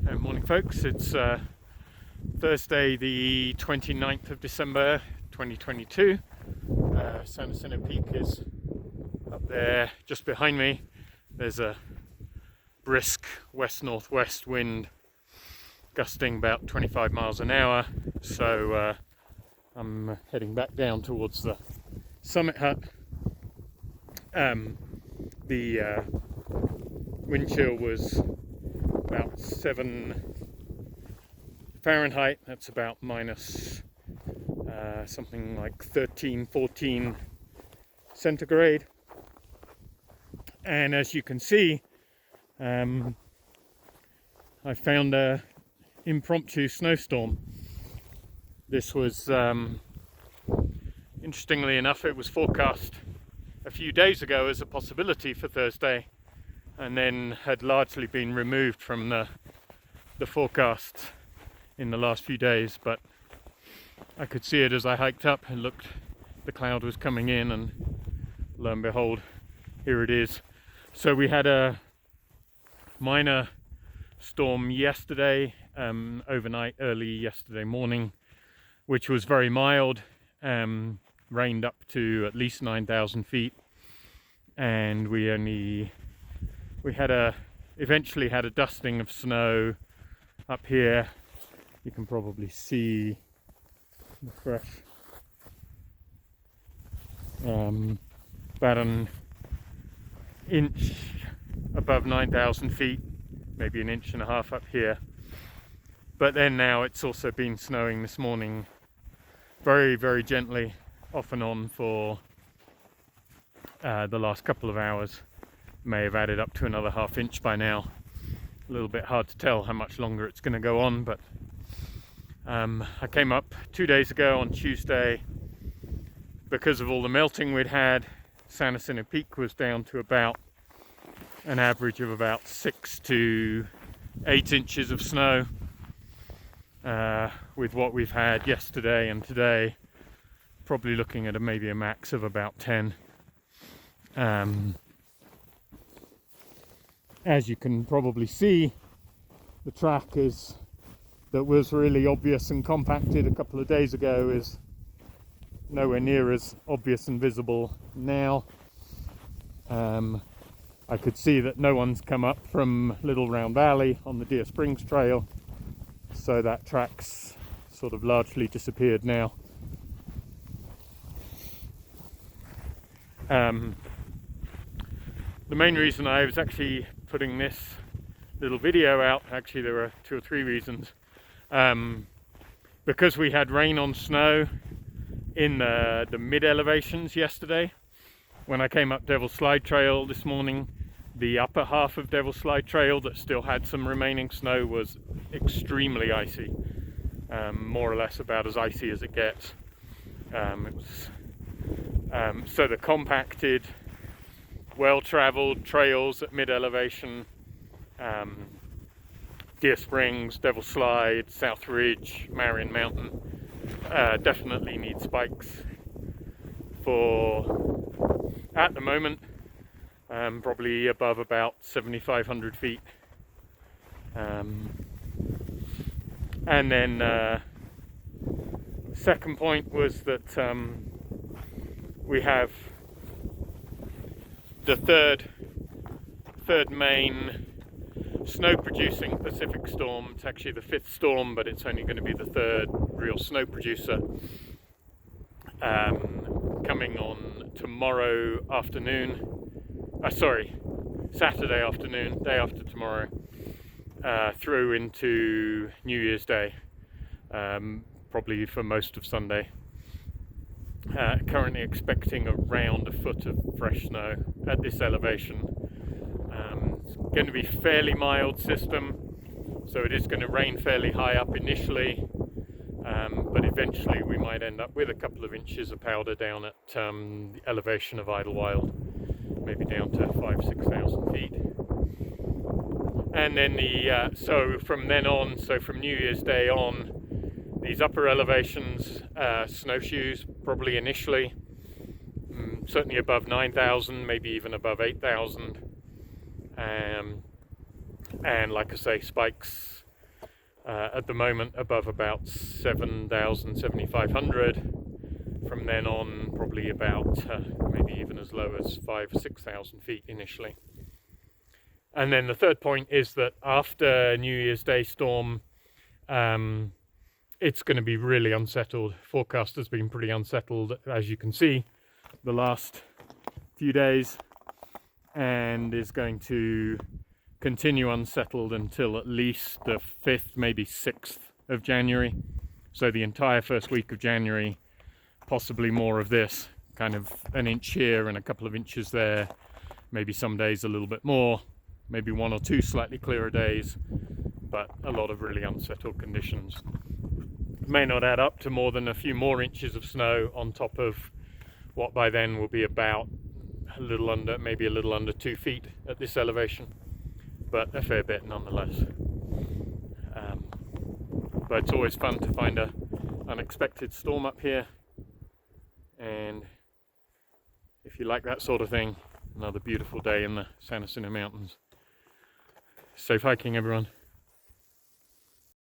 Morning folks, it's Thursday the 29th of December 2022. Jacinto Peak is up there just behind me. There's a brisk west-northwest wind gusting about 25 miles an hour, so I'm heading back down towards the summit hut. The wind chill was about 7 Fahrenheit, that's about minus something like 13, 14 centigrade. And as you can see, I found a impromptu snowstorm. This was, interestingly enough, it was forecast a few days ago as a possibility for Thursday, and then had largely been removed from the forecast in the last few days. But I could see it as I hiked up and looked, the cloud was coming in, and lo and behold, here it is. So we had a minor storm yesterday, overnight, early yesterday morning, which was very mild, rained up to at least 9,000 feet, and we eventually had a dusting of snow up here. You can probably see the fresh, about an inch above 9,000 feet, maybe an inch and a half up here. But then now it's also been snowing this morning very, very gently, off and on for the last couple of hours. May have added up to another half inch by now. A little bit hard to tell how much longer it's going to go on, but I came up 2 days ago on Tuesday. Because of all the melting we'd had, Jacinto Peak was down to about an average of about 6 to 8 inches of snow, with what we've had yesterday and today probably looking at maybe a max of about 10. As you can probably see, the track that was really obvious and compacted a couple of days ago is nowhere near as obvious and visible now. I could see that no one's come up from Little Round Valley on the Deer Springs Trail, so that track's sort of largely disappeared now. The main reason I was actually putting this little video out, actually there were 2 or 3 reasons. Because we had rain on snow in the mid elevations yesterday. When I came up Devil's Slide Trail this morning, the upper half of Devil's Slide Trail that still had some remaining snow was extremely icy, more or less about as icy as it gets. So the compacted, well-traveled trails at mid-elevation, Deer Springs, Devil's Slide, South Ridge, Marion Mountain, definitely need spikes for, at the moment, probably above about 7,500 feet. And then second point was that we have the third main snow producing Pacific storm. It's actually the 5th storm, but it's only going to be the 3rd real snow producer, coming on tomorrow afternoon, Saturday afternoon, day after tomorrow, through into New Year's Day, probably for most of Sunday. Currently expecting around a foot of fresh snow at this elevation. It's going to be fairly mild system, so it is going to rain fairly high up initially, but eventually we might end up with a couple of inches of powder down at the elevation of Idlewild, maybe down to 5,000-6,000 feet. And then so from then on, so from New Year's Day on, these upper elevations, snowshoes probably initially, certainly above 9,000, maybe even above 8,000. And like I say, spikes at the moment above about 7,000, 7,500. From then on, probably about maybe even as low as 5,000 or 6,000 feet initially. And then the third point is that after New Year's Day storm, it's going to be really unsettled. Forecast has been pretty unsettled, as you can see, the last few days, and is going to continue unsettled until at least the 5th, maybe 6th of January. So the entire first week of January, possibly more of this, kind of an inch here and a couple of inches there, maybe some days a little bit more, maybe 1 or 2 slightly clearer days, but a lot of really unsettled conditions. May not add up to more than a few more inches of snow on top of what by then will be about maybe a little under 2 feet at this elevation, but a fair bit nonetheless. But it's always fun to find a unexpected storm up here, and if you like that sort of thing, another beautiful day in the San Jacinto Mountains. Safe hiking, everyone.